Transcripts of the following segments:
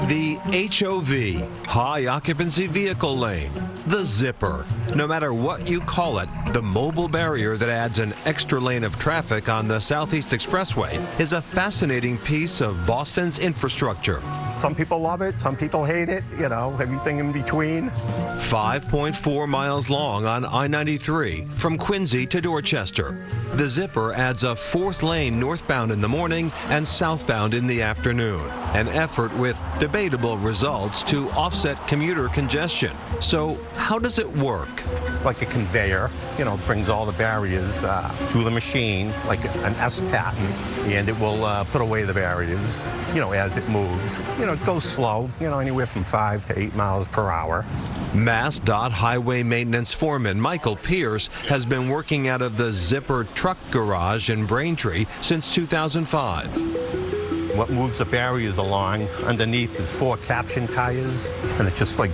The HOV, High Occupancy Vehicle Lane, the Zipper. No matter what you call it, the mobile barrier that adds an extra lane of traffic on the Southeast Expressway is a fascinating piece of Boston's infrastructure. Some people love it, some people hate it, you know, everything in between. 5.4 miles long on I-93 from Quincy to Dorchester. The Zipper adds a fourth lane northbound in the morning and southbound in the afternoon, an effort with debatable results to offset commuter congestion. So how does it work? It's like a conveyor, you know, brings all the barriers through the machine, like an S pattern, and it will put away the barriers, you know, as it moves. You know, it goes slow, you know, anywhere from 5 to 8 miles per hour. MassDOT Highway Maintenance Foreman Michael Pierce has been working out of the Zipper truck garage in Braintree since 2005. What moves the barriers along underneath is 4 caption tires, and it just like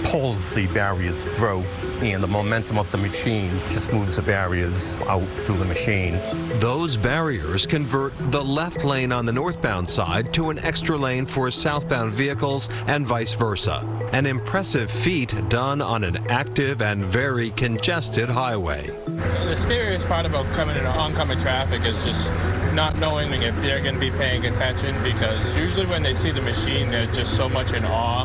pulls the barriers through, and the momentum of the machine just moves the barriers out through the machine. Those barriers convert the left lane on the northbound side to an extra lane for southbound vehicles and vice versa. An impressive feat done on an active and very congested highway. The scariest part about coming into oncoming traffic is just not knowing if they're going to be paying attention, because usually when they see the machine, they're just so much in awe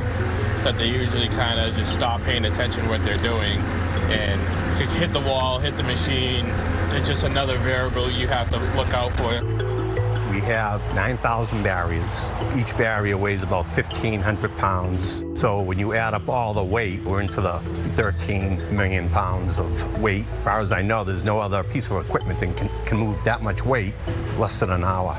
that they usually kind of just stop paying attention to what they're doing and hit the wall, hit the machine. It's just another variable you have to look out for. We have 9,000 barriers. Each barrier weighs about 1,500 pounds. So when you add up all the weight, we're into the 13 million pounds of weight. As far as I know, there's no other piece of equipment that can move that much weight in less than an hour.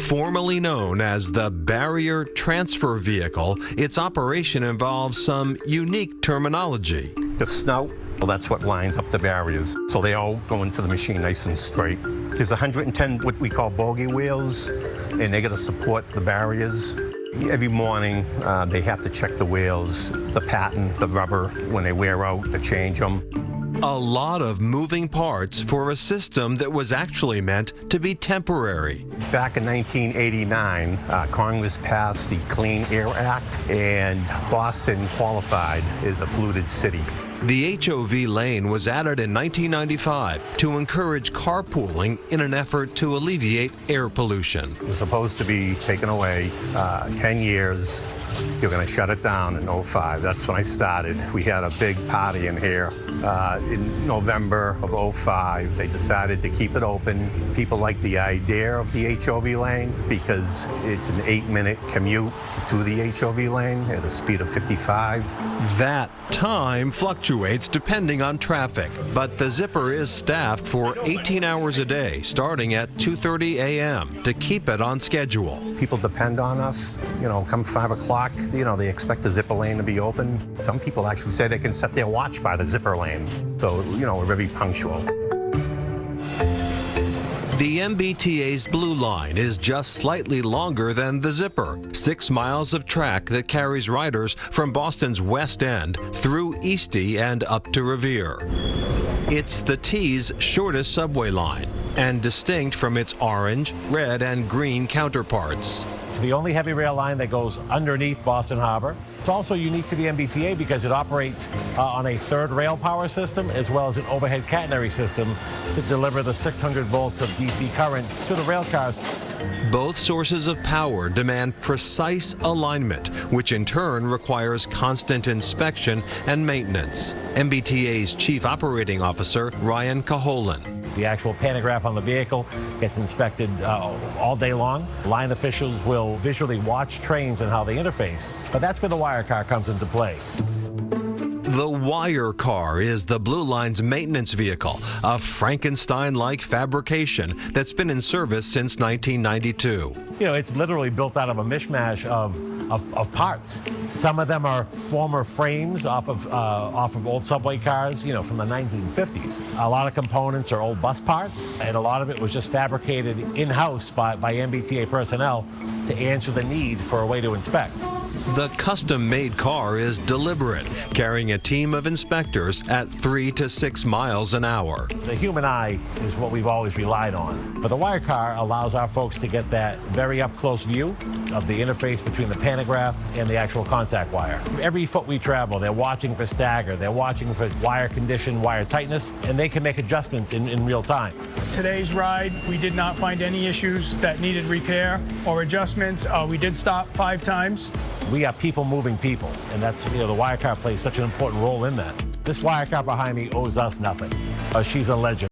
Formerly known as the Barrier Transfer Vehicle, its operation involves some unique terminology. The snout, well, that's what lines up the barriers. So they all go into the machine nice and straight. There's 110 what we call bogey wheels, and they got to support the barriers. Every morning, they have to check the wheels, the pattern, the rubber, when they wear out, to change them. A lot of moving parts for a system that was actually meant to be temporary. Back in 1989, Congress passed the Clean Air Act, and Boston qualified as a polluted city. The HOV lane was added in 1995 to encourage carpooling in an effort to alleviate air pollution. It was supposed to be taken away 10 years. You're going to shut it down in 05. That's when I started. We had a big party in here. In November of 05, they decided to keep it open. People like the idea of the HOV lane because it's an 8-minute commute to the HOV lane at a speed of 55. That time fluctuates depending on traffic, but the Zipper is staffed for 18 hours a day, starting at 2:30 a.m. to keep it on schedule. People depend on us. You know, come 5 o'clock, you know, they expect the Zipper lane to be open. Some people actually say they can set their watch by the Zipper lane. So, you know, we're very punctual. The MBTA's Blue Line is just slightly longer than the Zipper, 6 miles of track that carries riders from Boston's West End through Eastie and up to Revere. It's the T's shortest subway line and distinct from its orange, red, and green counterparts. It's the only heavy rail line that goes underneath Boston Harbor. It's also unique to the MBTA because it operates on a third rail power system as well as an overhead catenary system to deliver the 600 volts of DC current to the rail cars. Both sources of power demand precise alignment, which in turn requires constant inspection and maintenance. MBTA's Chief Operating Officer, Ryan Caholen. The actual pantograph on the vehicle gets inspected all day long. Line officials will visually watch trains and how they interface, but that's where the wire car comes into play. The Wire Car is the Blue Line's maintenance vehicle, a Frankenstein-like fabrication that's been in service since 1992. You know, it's literally built out of a mishmash of parts. Some of them are former frames off of old subway cars, you know, from the 1950s. A lot of components are old bus parts, and a lot of it was just fabricated in-house by MBTA personnel to answer the need for a way to inspect. The custom-made car is deliberate, carrying a team of inspectors at 3 to 6 miles an hour. The human eye is what we've always relied on, but the wire car allows our folks to get that very very up-close view of the interface between the pantograph and the actual contact wire. Every foot we travel, they're watching for stagger, they're watching for wire condition, wire tightness, and they can make adjustments in real time. Today's ride, we did not find any issues that needed repair or adjustments. We did stop 5 times. We are people moving people, and that's, the wire car plays such an important role in that. This wire car behind me owes us nothing. She's a legend.